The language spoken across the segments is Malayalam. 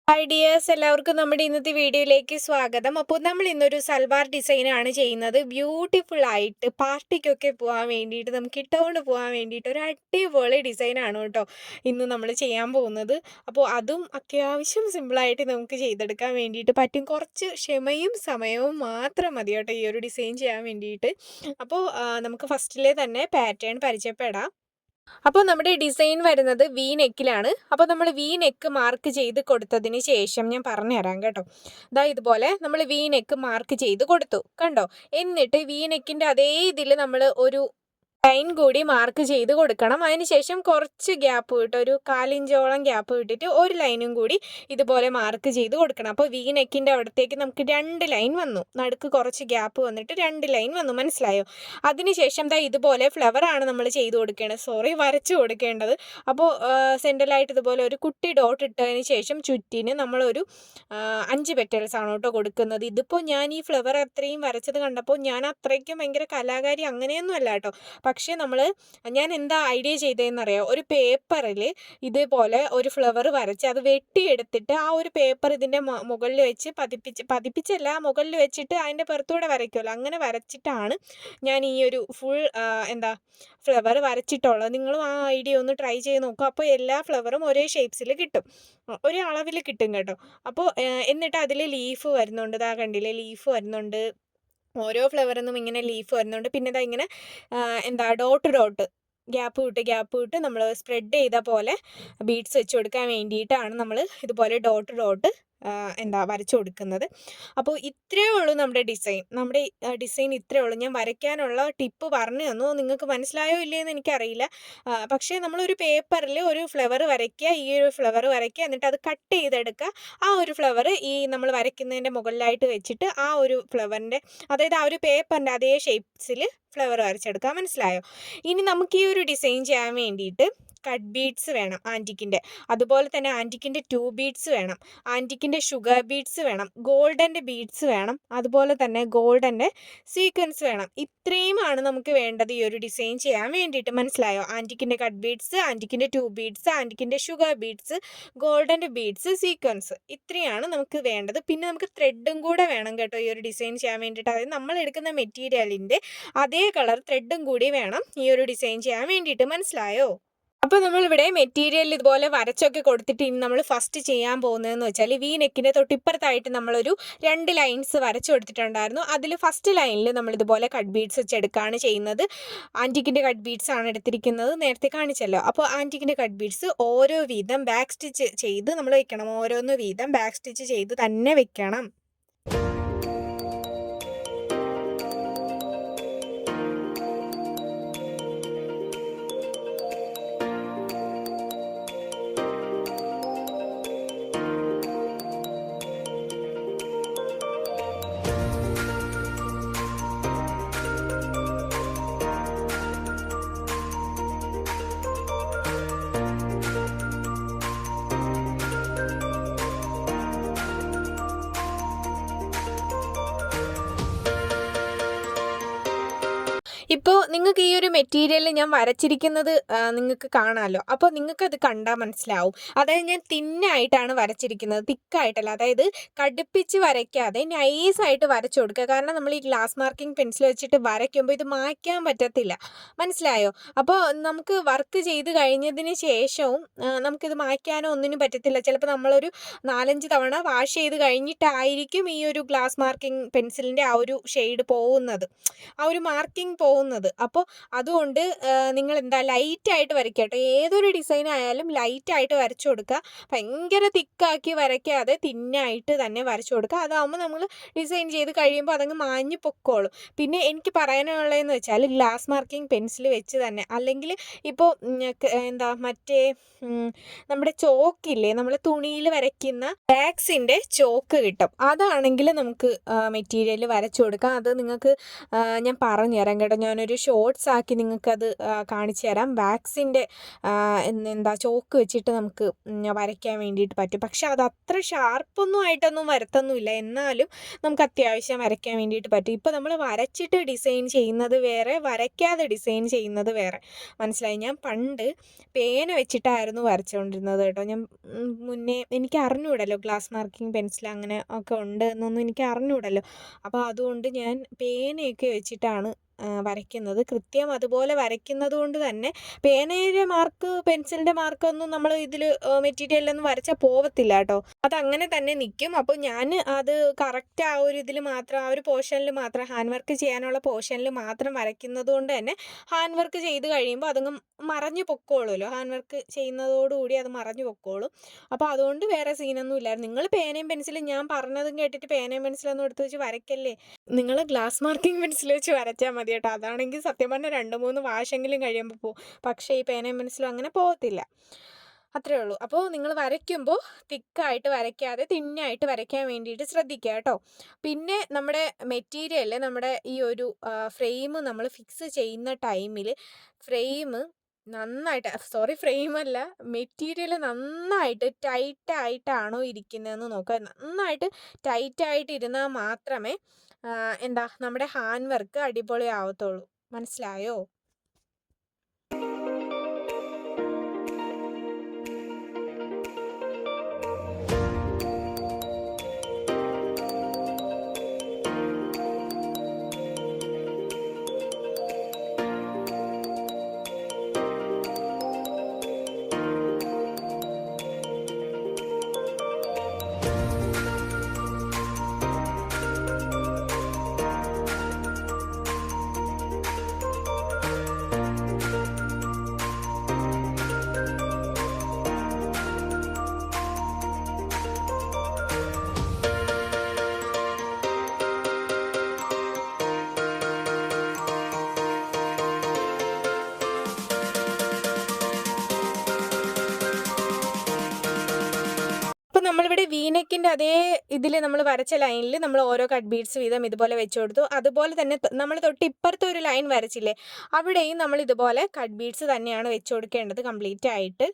ഹായ് ഡിയേഴ്സ്, എല്ലാവർക്കും നമ്മുടെ ഇന്നത്തെ വീഡിയോയിലേക്ക് സ്വാഗതം. അപ്പോൾ നമ്മൾ ഇന്നൊരു സൽവാർ ഡിസൈനാണ് ചെയ്യുന്നത്. ബ്യൂട്ടിഫുൾ ആയിട്ട് പാർട്ടിക്കൊക്കെ പോകാൻ വേണ്ടിയിട്ട്, നമുക്ക് ഇട്ടുകൊണ്ട് പോകാൻ വേണ്ടിയിട്ട് ഒരു അടിപൊളി ഡിസൈനാണ് കേട്ടോ ഇന്ന് നമ്മൾ ചെയ്യാൻ പോകുന്നത്. അപ്പോൾ അതും അത്യാവശ്യം സിമ്പിളായിട്ട് നമുക്ക് ചെയ്തെടുക്കാൻ വേണ്ടിയിട്ട് പറ്റും. കുറച്ച് ക്ഷമയും സമയവും മാത്രം മതി കേട്ടോ ഈ ഒരു ഡിസൈൻ ചെയ്യാൻ വേണ്ടിയിട്ട്. അപ്പോൾ നമുക്ക് ഫസ്റ്റിലെ തന്നെ പാറ്റേൺ പരിചയപ്പെടാം. അപ്പോൾ നമ്മുടെ ഡിസൈൻ വരുന്നത് വി നെക്കിലാണ്. അപ്പോൾ നമ്മൾ വി നെക്ക് മാർക്ക് ചെയ്ത് കൊടുത്തതിന് ശേഷം ഞാൻ പറഞ്ഞുതരാം കേട്ടോ. ദാ ഇതുപോലെ നമ്മൾ വി നെക്ക് മാർക്ക് ചെയ്ത് കൊടുത്തു, കണ്ടോ? എന്നിട്ട് വി നെക്കിൻ്റെ അതേ ഇതിൽ നമ്മൾ ഒരു ലൈൻ കൂടി മാർക്ക് ചെയ്ത് കൊടുക്കണം. അതിനുശേഷം കുറച്ച് ഗ്യാപ്പ് വിട്ട്, ഒരു 1/4 ഇഞ്ചോളം ഗ്യാപ്പ് വിട്ടിട്ട് ഒരു ലൈനും കൂടി ഇതുപോലെ മാർക്ക് ചെയ്ത് കൊടുക്കണം. അപ്പോൾ വി നെക്കിൻ്റെ അവിടത്തേക്ക് നമുക്ക് 2 ലൈൻ വന്നു, നടുക്ക് കുറച്ച് ഗ്യാപ്പ് വന്നിട്ട് 2 ലൈൻ വന്നു, മനസ്സിലായോ? അതിനുശേഷം ദാ ഇതുപോലെ ഫ്ലവറാണ് നമ്മൾ ചെയ്ത് കൊടുക്കേണ്ടത്, വരച്ചു കൊടുക്കേണ്ടത്. അപ്പോൾ സെൻറ്ററിലായിട്ട് ഇതുപോലെ ഒരു കുട്ടി ഡോട്ട് ഇട്ടതിന് ശേഷം ചുറ്റിന് നമ്മളൊരു 5 പെറ്റൽസ് ആണ് കേട്ടോ കൊടുക്കുന്നത്. ഇതിപ്പോൾ ഞാൻ ഈ ഫ്ലവർ അത്രയും വരച്ചത് കണ്ടപ്പോൾ ഞാൻ അത്രയ്ക്കും ഭയങ്കര കലാകാരി അങ്ങനെയൊന്നും അല്ല കേട്ടോ. പക്ഷേ ഞാൻ എന്താ ഐഡിയ ചെയ്തതെന്നറിയാമോ? ഒരു പേപ്പറിൽ ഇതേപോലെ ഒരു ഫ്ലവർ വരച്ച് അത് വെട്ടിയെടുത്തിട്ട് ആ ഒരു പേപ്പർ ഇതിൻ്റെ മുകളിൽ വെച്ച് പതിപ്പിച്ചല്ല, മുകളിൽ വെച്ചിട്ട് അതിൻ്റെ പുറത്തൂടെ വരയ്ക്കുമല്ലോ, അങ്ങനെ വരച്ചിട്ടാണ് ഞാൻ ഈ ഒരു ഫുൾ ഫ്ലവർ വരച്ചിട്ടുള്ളത്. നിങ്ങളും ആ ഐഡിയ ഒന്ന് ട്രൈ ചെയ്ത് നോക്കുക. അപ്പോൾ എല്ലാ ഫ്ലവറും ഒരേ ഷേപ്സിൽ കിട്ടും, ഒരേ അളവിൽ കിട്ടും കേട്ടോ. അപ്പോൾ എന്നിട്ട് അതിൽ ലീഫ് വരുന്നുണ്ട്, ഇതാ കണ്ടില്ലേ, ലീഫ് വരുന്നുണ്ട്. ഓരോ ഫ്ലവറിന്നും ഇങ്ങനെ ലീഫ് വരുന്നുണ്ട്. പിന്നെ ഇതാ ഇങ്ങനെ ഡോട്ട് ഗ്യാപ്പ് വിട്ട് നമ്മൾ സ്പ്രെഡ് ചെയ്ത പോലെ ബീഡ്സ് വെച്ച് കൊടുക്കാൻ വേണ്ടിയിട്ടാണ് നമ്മൾ ഇതുപോലെ ഡോട്ട് വരച്ചു കൊടുക്കുന്നത്. അപ്പോൾ ഇത്രയേ ഉള്ളൂ നമ്മുടെ ഡിസൈൻ ഇത്രയേ ഉള്ളൂ. ഞാൻ വരയ്ക്കാനുള്ള ടിപ്പ് പറഞ്ഞു തന്നു, നിങ്ങൾക്ക് മനസ്സിലായോ ഇല്ലയെന്ന് എനിക്കറിയില്ല. പക്ഷേ നമ്മളൊരു പേപ്പറിൽ ഒരു ഫ്ലവർ വരയ്ക്കുക, ഈ ഒരു ഫ്ലവർ വരയ്ക്കുക, എന്നിട്ട് അത് കട്ട് ചെയ്തെടുക്കുക. ആ ഒരു ഫ്ലവർ ഈ നമ്മൾ വരയ്ക്കുന്നതിൻ്റെ മുകളിലായിട്ട് വെച്ചിട്ട് ആ ഒരു ഫ്ലവറിൻ്റെ, അതായത് ആ ഒരു പേപ്പറിൻ്റെ അതേ ഷേപ്സിൽ ഫ്ലവർ വരച്ചെടുക്കുക, മനസ്സിലായോ? ഇനി നമുക്ക് ഈ ഒരു ഡിസൈൻ ചെയ്യാൻ വേണ്ടിയിട്ട് കട്ട് ബീഡ്സ് വേണം ആൻറ്റിക്കിൻ്റെ, അതുപോലെ തന്നെ ആൻറ്റിക്കിൻ്റെ 2 ബീഡ്സ് വേണം, ആൻറ്റിക്കിൻ്റെ ഷുഗർ ബീഡ്സ് വേണം, ഗോൾഡൻ്റെ ബീഡ്സ് വേണം, അതുപോലെ തന്നെ ഗോൾഡൻ്റെ സീക്വൻസ് വേണം. ഇത്രയുമാണ് നമുക്ക് വേണ്ടത് ഈ ഒരു ഡിസൈൻ ചെയ്യാൻ വേണ്ടിയിട്ട്, മനസ്സിലായോ? ആൻറ്റിക്കിൻ്റെ കട്ട് ബീഡ്സ്, ആൻറ്റിക്കിൻ്റെ 2 ബീഡ്സ്, ആൻറ്റിക്കിൻ്റെ ഷുഗർ ബീഡ്സ്, ഗോൾഡൻ്റെ ബീഡ്സ്, സീക്വൻസ്, ഇത്രയാണ് നമുക്ക് വേണ്ടത്. പിന്നെ നമുക്ക് ത്രെഡും കൂടെ വേണം കേട്ടോ ഈ ഒരു ഡിസൈൻ ചെയ്യാൻ വേണ്ടിയിട്ട്. അതായത് നമ്മൾ എടുക്കുന്ന മെറ്റീരിയലിൻ്റെ അതേ കളർ ത്രെഡും കൂടി വേണം ഈ ഒരു ഡിസൈൻ ചെയ്യാൻ വേണ്ടിയിട്ട്, മനസ്സിലായോ? അപ്പോൾ നമ്മളിവിടെ മെറ്റീരിയൽ ഇതുപോലെ വരച്ചൊക്കെ കൊടുത്തിട്ട് ഇനി നമ്മൾ ഫസ്റ്റ് ചെയ്യാൻ പോകുന്നതെന്ന് വെച്ചാൽ വി നെക്കിൻ്റെ തൊട്ടിപ്പുറത്തായിട്ട് നമ്മളൊരു 2 ലൈൻസ് വരച്ചു കൊടുത്തിട്ടുണ്ടായിരുന്നു. അതിൽ ഫസ്റ്റ് ലൈനിൽ നമ്മളിതുപോലെ കട്ട് ബീഡ്സ് വെച്ചെടുക്കുകയാണ് ചെയ്യുന്നത്. ആൻറ്റിക്കിൻ്റെ കട്ട് ബീഡ്സ് ആണ് എടുത്തിരിക്കുന്നത്, നേരത്തെ കാണിച്ചല്ലോ. അപ്പോൾ ആൻറ്റിക്കിൻ്റെ കട്ട് ബീഡ്സ് ഓരോ വീതം ബാക്ക് സ്റ്റിച്ച് ചെയ്ത് നമ്മൾ വെക്കണം, ഓരോന്ന് വീതം ബാക്ക് സ്റ്റിച്ച് ചെയ്ത് തന്നെ വെക്കണം. ഇപ്പോൾ നിങ്ങൾക്ക് ഈ ഒരു മെറ്റീരിയൽ ഞാൻ വരച്ചിരിക്കുന്നത് നിങ്ങൾക്ക് കാണാമല്ലോ. അപ്പോൾ നിങ്ങൾക്കത് കണ്ടാൽ മനസ്സിലാവും. അതായത് ഞാൻ തിന്നായിട്ടാണ് വരച്ചിരിക്കുന്നത്, തിക്കായിട്ടല്ല. അതായത് കടുപ്പിച്ച് വരയ്ക്കാതെ നൈസായിട്ട് വരച്ചു കൊടുക്കുക. കാരണം നമ്മൾ ഈ ഗ്ലാസ് മാർക്കിംഗ് പെൻസിൽ വെച്ചിട്ട് വരയ്ക്കുമ്പോൾ ഇത് മായ്ക്കാൻ പറ്റത്തില്ല, മനസ്സിലായോ? അപ്പോൾ നമുക്ക് വർക്ക് ചെയ്ത് കഴിഞ്ഞതിന് ശേഷവും നമുക്കിത് മായ്ക്കാനോ ഒന്നിനും പറ്റത്തില്ല. ചിലപ്പോൾ നമ്മളൊരു 4-5 തവണ വാഷ് ചെയ്ത് കഴിഞ്ഞിട്ടായിരിക്കും ഈ ഒരു ഗ്ലാസ് മാർക്കിംഗ് പെൻസിലിൻ്റെ ആ ഒരു ഷെയ്ഡ് പോകുന്നത്, ആ ഒരു മാർക്കിംഗ് പോകുന്നത്. അപ്പോൾ അതുകൊണ്ട് നിങ്ങൾ ലൈറ്റായിട്ട് വരയ്ക്കുക കേട്ടോ. ഏതൊരു ഡിസൈൻ ആയാലും ലൈറ്റായിട്ട് വരച്ചു കൊടുക്കുക. ഭയങ്കര തിക്കാക്കി വരയ്ക്കാതെ തിന്നായിട്ട് തന്നെ വരച്ചു കൊടുക്കുക. അതാകുമ്പോൾ നമ്മൾ ഡിസൈൻ ചെയ്ത് കഴിയുമ്പോൾ അതങ്ങ് മാഞ്ഞ് പൊക്കോളും. പിന്നെ എനിക്ക് പറയാനുള്ളതെന്ന് വെച്ചാൽ ഗ്ലാസ് മാർക്കിംഗ് പെൻസിൽ വെച്ച് തന്നെ, അല്ലെങ്കിൽ ഇപ്പോൾ മറ്റേ നമ്മുടെ ചോക്കില്ലേ, നമ്മൾ തുണിയിൽ വരയ്ക്കുന്ന വാക്സിൻ്റെ ചോക്ക് കിട്ടും, അതാണെങ്കിൽ നമുക്ക് മെറ്റീരിയൽ വരച്ചു കൊടുക്കാം. അത് നിങ്ങൾക്ക് ഞാൻ പറഞ്ഞു തരാം കേട്ടോ. ഞാനൊരു ഷോർട്സ് ആക്കി നിങ്ങൾക്കത് കാണിച്ചു തരാം. വാക്സിൻ്റെ എന്താ ചോക്ക് വെച്ചിട്ട് നമുക്ക് വരയ്ക്കാൻ വേണ്ടിയിട്ട് പറ്റും. പക്ഷെ അത് അത്ര ഷാർപ്പൊന്നും ആയിട്ടൊന്നും വരത്തൊന്നുമില്ല, എന്നാലും നമുക്ക് അത്യാവശ്യം വരയ്ക്കാൻ വേണ്ടിയിട്ട് പറ്റും. ഇപ്പോൾ നമ്മൾ വരച്ചിട്ട് ഡിസൈൻ ചെയ്യുന്നത് വേറെ, വരയ്ക്കാതെ ഡിസൈൻ ചെയ്യുന്നത് വേറെ. മനസ്സിലായി? ഞാൻ പണ്ട് പേന വെച്ചിട്ടായിരുന്നു വരച്ചുകൊണ്ടിരുന്നത് കേട്ടോ. ഞാൻ മുന്നേ എനിക്ക് അറിഞ്ഞൂടല്ലോ ഗ്ലാസ് മാർക്കിംഗ് പെൻസിൽ അങ്ങനെ ഒക്കെ ഉണ്ട് എന്നൊന്നും എനിക്ക് അറിഞ്ഞൂടല്ലോ. അപ്പോൾ അതുകൊണ്ട് ഞാൻ പേനയൊക്കെ വെച്ചിട്ടാണ് വരയ്ക്കുന്നത്. കൃത്യം അതുപോലെ വരയ്ക്കുന്നത് കൊണ്ട് തന്നെ പേനയുടെ മാർക്ക് പെൻസിലിൻ്റെ മാർക്കൊന്നും നമ്മൾ ഇതിൽ മെറ്റീരിയലൊന്നും വരച്ചാൽ പോവത്തില്ല കേട്ടോ. അതങ്ങനെ തന്നെ നിൽക്കും. അപ്പോൾ ഞാൻ അത് കറക്റ്റ് ആ ഒരു ഇതിൽ മാത്രം, ആ ഒരു പോർഷനിൽ മാത്രം, ഹാൻഡ് വർക്ക് ചെയ്യാനുള്ള പോർഷനിൽ മാത്രം വരയ്ക്കുന്നത് കൊണ്ട് തന്നെ ഹാൻഡ് വർക്ക് ചെയ്ത് കഴിയുമ്പോൾ അതങ്ങ് മറഞ്ഞു പൊക്കോളുമല്ലോ. ഹാൻഡ് വർക്ക് ചെയ്യുന്നതോടുകൂടി അത് മറഞ്ഞു പൊക്കോളും. അപ്പോൾ അതുകൊണ്ട് വേറെ സീനൊന്നും ഇല്ലായിരുന്നു. നിങ്ങൾ പേനയും പെൻസിലും ഞാൻ പറഞ്ഞതും കേട്ടിട്ട് പേനയും പെൻസിലൊന്നും എടുത്ത് വെച്ച് വരയ്ക്കല്ലേ. നിങ്ങൾ ഗ്ലാസ് മാർക്കിംഗ് പെൻസിൽ വെച്ച് വരച്ചാൽ മതി കേട്ടോ. അതാണെങ്കിൽ സത്യം പറഞ്ഞാൽ 2-3 വാഷെങ്കിലും കഴിയുമ്പോൾ പോകും. പക്ഷേ ഈ പേനയും പെൻസിലും അങ്ങനെ പോകത്തില്ല. അത്രേ ഉള്ളൂ. അപ്പോൾ നിങ്ങൾ വരയ്ക്കുമ്പോൾ തിക്കായിട്ട് വരയ്ക്കാതെ തിന്നായിട്ട് വരയ്ക്കാൻ വേണ്ടിയിട്ട് ശ്രദ്ധിക്കുക കേട്ടോ. പിന്നെ നമ്മുടെ മെറ്റീരിയൽ, നമ്മുടെ ഈ ഒരു ഫ്രെയിം നമ്മൾ ഫിക്സ് ചെയ്യുന്ന ടൈമിൽ ഫ്രെയിമല്ല, മെറ്റീരിയൽ നന്നായിട്ട് ടൈറ്റായിട്ടാണോ ഇരിക്കുന്നതെന്ന് നോക്കുക. നന്നായിട്ട് ടൈറ്റായിട്ട് ഇരുന്നാൽ മാത്രമേ നമ്മുടെ ഹാൻഡ് വർക്ക് അടിപൊളി ആവത്തുള്ളൂ. മനസ്സിലായോ? അപ്പോൾ നമ്മളിവിടെ വീനെക്കിൻ്റെ അതേ ഇതിൽ നമ്മൾ വരച്ച ലൈനിൽ നമ്മൾ ഓരോ കട്ട് ബീഡ്സ് വീതം ഇതുപോലെ വെച്ച് കൊടുത്തു. അതുപോലെ തന്നെ നമ്മൾ തൊട്ട് ഇപ്പുറത്തെ ഒരു ലൈൻ വരച്ചില്ലേ, അവിടെയും നമ്മൾ ഇതുപോലെ കട്ട് ബീഡ്സ് തന്നെയാണ് വെച്ച് കൊടുക്കേണ്ടത് കംപ്ലീറ്റ് ആയിട്ട്.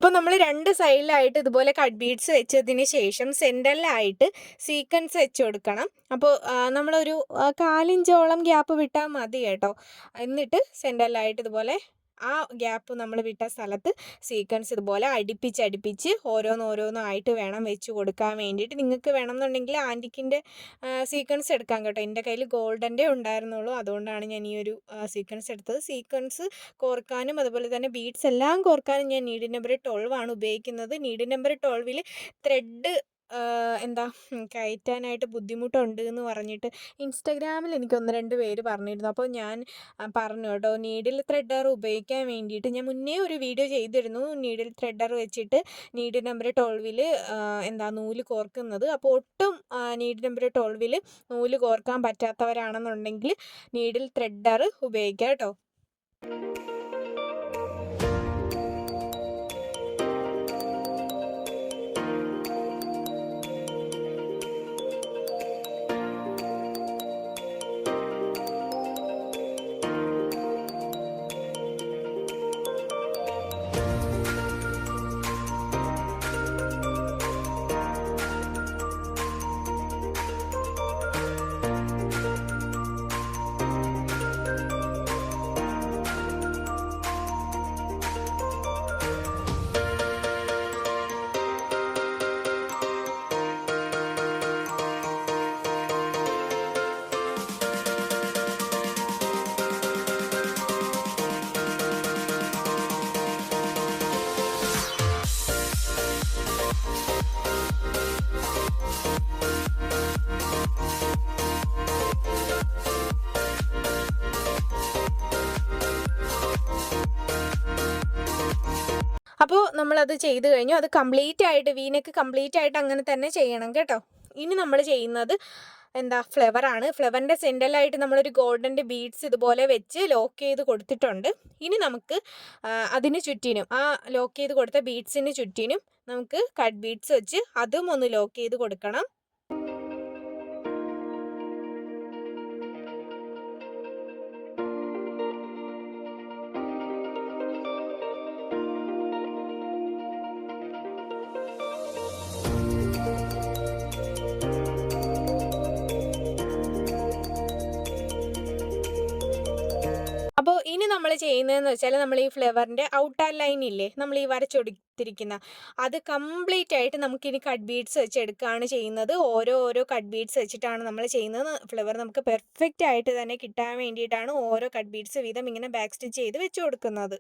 അപ്പോൾ നമ്മൾ 2 സൈഡിലായിട്ട് ഇതുപോലെ കട്ട് ബീഡ്സ് വെച്ചതിന് ശേഷം സെൻറ്ററിലായിട്ട് സീക്വൻസ് വെച്ച് കൊടുക്കണം. അപ്പോൾ നമ്മളൊരു 1/4 ഇഞ്ചോളം ഗ്യാപ്പ് വിട്ടാൽ മതി കേട്ടോ. എന്നിട്ട് സെൻറ്ററിലായിട്ട് ഇതുപോലെ ആ ഗ്യാപ്പ് നമ്മൾ വിട്ട സ്ഥലത്ത് സീക്വൻസ് ഇതുപോലെ അടുപ്പിച്ച് ഓരോന്നായിട്ട് വേണം വെച്ച് കൊടുക്കാൻ വേണ്ടിയിട്ട്. നിങ്ങൾക്ക് വേണമെന്നുണ്ടെങ്കിൽ ആൻറ്റിക്കിൻ്റെ സീക്വൻസ് എടുക്കാം കേട്ടോ. എൻ്റെ കയ്യിൽ ഗോൾഡൻ്റെ ഉണ്ടായിരുന്നുള്ളൂ, അതുകൊണ്ടാണ് ഞാൻ ഈ ഒരു സീക്വൻസ് എടുത്തത്. സീക്വൻസ് കോർക്കാനും അതുപോലെ തന്നെ ബീഡ്സ് എല്ലാം കോർക്കാനും ഞാൻ നീഡിൽ നമ്പർ 12 ആണ് ഉപയോഗിക്കുന്നത്. നീഡിൽ നമ്പർ 12 ത്രെഡ് കയറ്റാനായിട്ട് ബുദ്ധിമുട്ടുണ്ട് എന്ന് പറഞ്ഞിട്ട് ഇൻസ്റ്റഗ്രാമിൽ എനിക്ക് 1-2 പേര് പറഞ്ഞിരുന്നു. അപ്പോൾ ഞാൻ പറഞ്ഞു കേട്ടോ, നീഡിൽ ത്രെഡർ ഉപയോഗിക്കാൻ വേണ്ടിയിട്ട്. ഞാൻ മുന്നേ ഒരു വീഡിയോ ചെയ്തിരുന്നു നീഡിൽ ത്രെഡർ വെച്ചിട്ട് നീഡിൽ നമ്പർ 12 നൂല് കോർക്കുന്നത്. അപ്പോൾ ഒട്ടും നീഡിൽ നമ്പർ 12 നൂല് കോർക്കാൻ പറ്റാത്തവരാണെന്നുണ്ടെങ്കിൽ നീഡിൽ ത്രെഡർ ഉപയോഗിക്കാം കേട്ടോ. അപ്പോൾ നമ്മളത് ചെയ്ത് കഴിഞ്ഞു. അത് കംപ്ലീറ്റ് ആയിട്ട് വീനെക്ക് കംപ്ലീറ്റ് ആയിട്ട് അങ്ങനെ തന്നെ ചെയ്യണം കേട്ടോ. ഇനി നമ്മൾ ചെയ്യുന്നത് ഫ്ലവറാണ്. ഫ്ലവറിൻ്റെ സെൻറ്ററിലായിട്ട് നമ്മളൊരു ഗോൾഡൻ്റെ ബീഡ്സ് ഇതുപോലെ വെച്ച് ലോക്ക് ചെയ്ത് കൊടുത്തിട്ടുണ്ട്. ഇനി നമുക്ക് അതിന് ചുറ്റിനും ലോക്ക് ചെയ്ത് കൊടുത്ത ബീഡ്സിന് ചുറ്റിനും നമുക്ക് കട്ട് ബീഡ്സ് വെച്ച് അതും ഒന്ന് ലോക്ക് ചെയ്ത് കൊടുക്കണം. അപ്പോൾ ഇനി നമ്മൾ ചെയ്യുന്നതെന്ന് വെച്ചാൽ നമ്മൾ ഈ ഫ്ലവറിൻ്റെ ഔട്ടർ ലൈൻ ഇല്ലേ, നമ്മൾ ഈ വരച്ചൊടുത്തിരിക്കുന്ന അത് കംപ്ലീറ്റ് ആയിട്ട് നമുക്കിനി കട്ട് ബീഡ്സ് വെച്ച് എടുക്കുകയാണ് ചെയ്യുന്നത്. ഓരോ കട്ട് ബീഡ്സ് വെച്ചിട്ടാണ് നമ്മൾ ചെയ്യുന്നത്. ഫ്ലവർ നമുക്ക് പെർഫെക്റ്റ് ആയിട്ട് തന്നെ കിട്ടാൻ വേണ്ടിയിട്ടാണ് ഓരോ കട്ട് ബീഡ്സ് വീതം ഇങ്ങനെ ബാക്ക് സ്റ്റിച്ച് ചെയ്ത് വെച്ച് കൊടുക്കുന്നത്.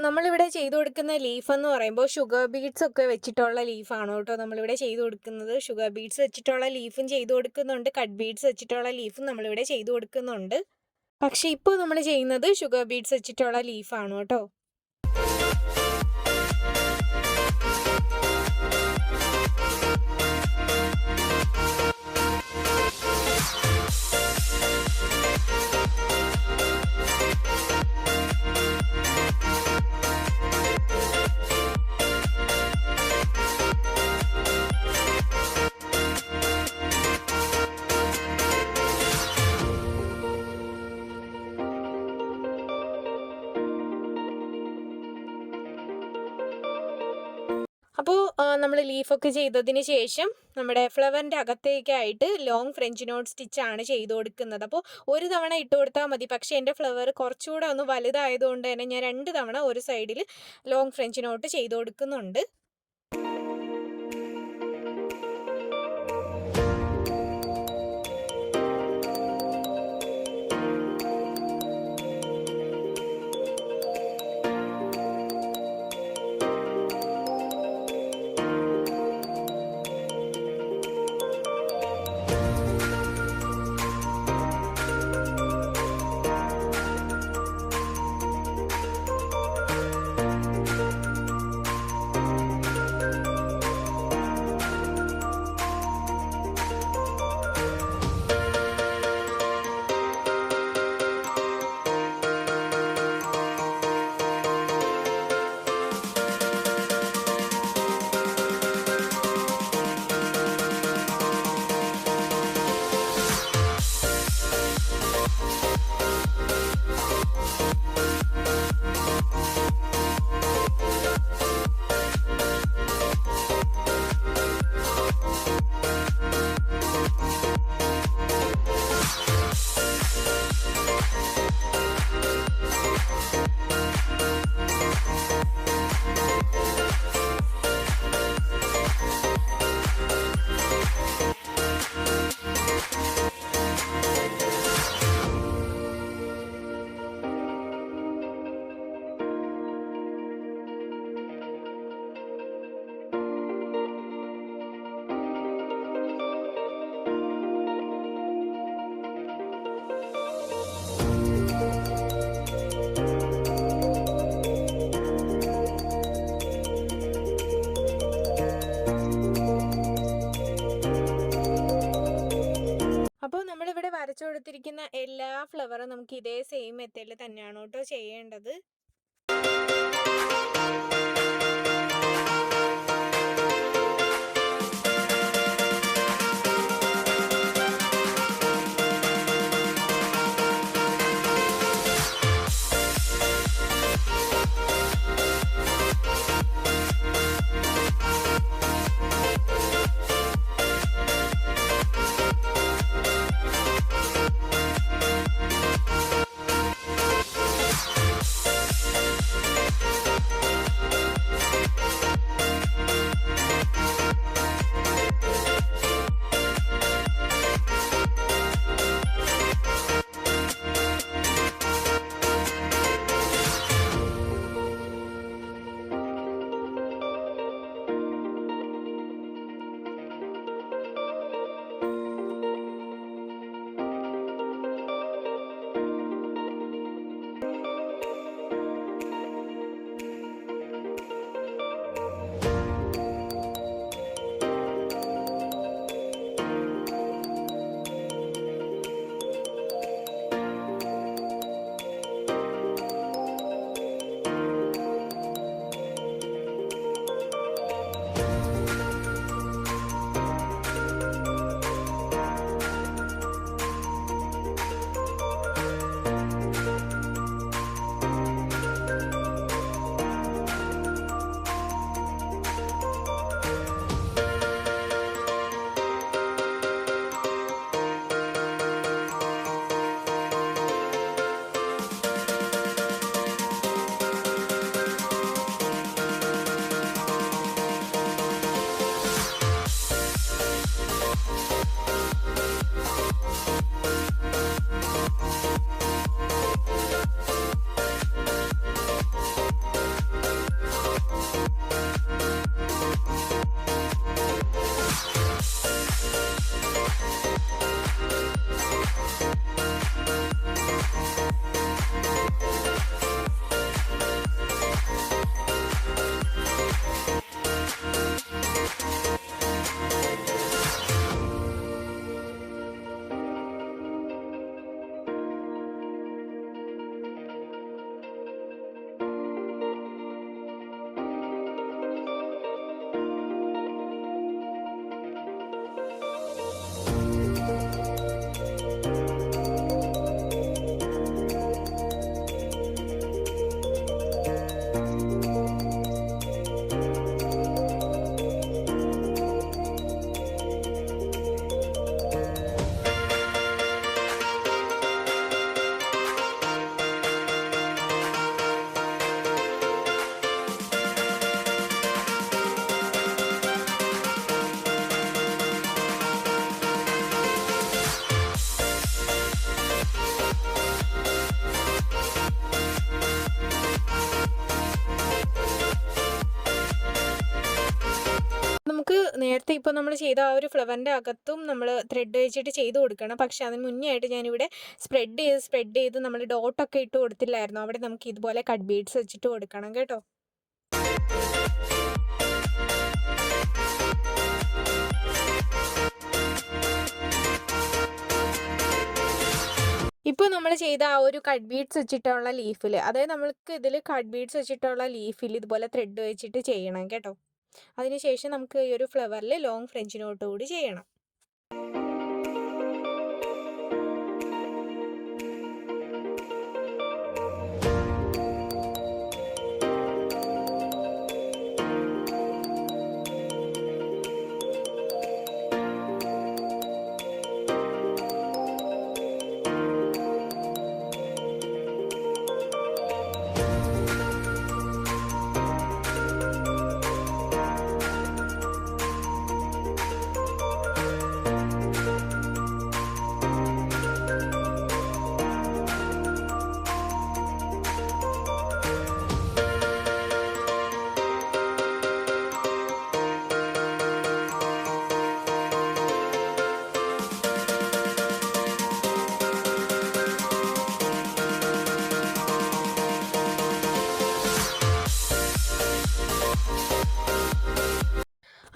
നമ്മളിവിടെ ചെയ്തു കൊടുക്കുന്ന ലീഫ് എന്ന് പറയുമ്പോൾ ഷുഗർ ബീഡ്സ് ഒക്കെ വെച്ചിട്ടുള്ള ലീഫാണ് കേട്ടോ നമ്മളിവിടെ ചെയ്തു കൊടുക്കുന്നത്. ഷുഗർ ബീഡ്സ് വെച്ചിട്ടുള്ള ലീഫും ചെയ്തു കൊടുക്കുന്നുണ്ട്, കട്ട് ബീഡ്സ് വെച്ചിട്ടുള്ള ലീഫും നമ്മളിവിടെ ചെയ്തു കൊടുക്കുന്നുണ്ട്. പക്ഷേ ഇപ്പോൾ നമ്മൾ ചെയ്യുന്നത് ഷുഗർ ബീഡ്സ് വെച്ചിട്ടുള്ള ലീഫാണ് കേട്ടോ. നമ്മൾ ലീഫൊക്കെ ചെയ്തതിന് ശേഷം നമ്മുടെ ഫ്ലവറിൻ്റെ അകത്തേക്കായിട്ട് ലോങ് ഫ്രഞ്ച് നോട്ട് സ്റ്റിച്ചാണ് ചെയ്ത് കൊടുക്കുന്നത്. അപ്പോൾ ഒരു തവണ ഇട്ട് കൊടുത്താൽ മതി. പക്ഷേ എൻ്റെ ഫ്ലവർ കുറച്ചുകൂടെ ഒന്ന് വലുതായതുകൊണ്ട് തന്നെ ഞാൻ 2 തവണ ഒരു സൈഡിൽ ലോങ് ഫ്രഞ്ച് നോട്ട് ചെയ്ത് കൊടുക്കുന്നുണ്ട്. അപ്പോൾ നമ്മളിവിടെ വരച്ചു കൊടുത്തിരിക്കുന്ന എല്ലാ ഫ്ലവറും നമുക്ക് ഇതേ സെയിം മെത്തേഡിൽ തന്നെയാണ് കേട്ടോ ചെയ്യേണ്ടത്. ഇപ്പോൾ നമ്മൾ ചെയ്ത ആ ഒരു ഫ്ലവറിൻ്റെ അകത്തും നമ്മൾ ത്രെഡ് വെച്ചിട്ട് ചെയ്ത് കൊടുക്കണം. പക്ഷേ അതിന് മുന്നേ ആയിട്ട് ഞാനിവിടെ സ്പ്രെഡ് ചെയ്ത് നമ്മൾ ഡോട്ടൊക്കെ ഇട്ട് കൊടുത്തില്ലായിരുന്നു. അവിടെ നമുക്ക് ഇതുപോലെ കട്ട് ബീഡ്സ് വെച്ചിട്ട് കൊടുക്കണം കേട്ടോ. ഇപ്പോൾ നമ്മൾ ചെയ്ത ആ ഒരു കട്ട് ബീഡ്സ് വെച്ചിട്ടുള്ള ലീഫിൽ, അതായത് നമ്മൾക്ക് ഇതിൽ കട്ട് ബീഡ്സ് വെച്ചിട്ടുള്ള ലീഫിൽ ഇതുപോലെ ത്രെഡ് വെച്ചിട്ട് ചെയ്യണം കേട്ടോ. അതിനുശേഷം നമുക്ക് ഈ ഒരു ഫ്ലവറിൽ ലോങ് ഫ്രഞ്ച് നോട്ട് കൂടി ചെയ്യണം.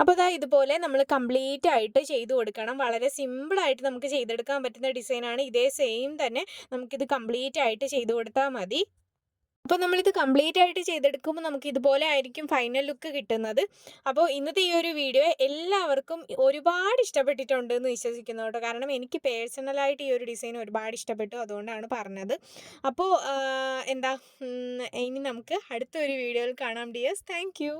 അപ്പോൾ ദാ ഇതുപോലെ നമ്മൾ കംപ്ലീറ്റ് ആയിട്ട് ചെയ്ത് കൊടുക്കണം. വളരെ സിമ്പിളായിട്ട് നമുക്ക് ചെയ്തെടുക്കാൻ പറ്റുന്ന ഡിസൈനാണ്. ഇതേ സെയിം തന്നെ നമുക്കിത് കംപ്ലീറ്റ് ആയിട്ട് ചെയ്ത് കൊടുത്താൽ മതി. അപ്പോൾ നമ്മളിത് കംപ്ലീറ്റ് ആയിട്ട് ചെയ്തെടുക്കുമ്പോൾ നമുക്ക് ഇതുപോലെ ആയിരിക്കും ഫൈനൽ ലുക്ക് കിട്ടുന്നത്. അപ്പോൾ ഇന്നത്തെ ഈ ഒരു വീഡിയോ എല്ലാവർക്കും ഒരുപാട് ഇഷ്ടപ്പെട്ടിട്ടുണ്ട് എന്ന് വിശ്വസിക്കുന്നു കേട്ടോ. കാരണം എനിക്ക് പേഴ്സണലായിട്ട് ഈ ഒരു ഡിസൈൻ ഒരുപാട് ഇഷ്ടപ്പെട്ടു, അതുകൊണ്ടാണ് പറഞ്ഞത്. അപ്പോൾ ഇനി നമുക്ക് അടുത്തൊരു വീഡിയോയിൽ കാണാം ഡിയേഴ്സ്. Thank you.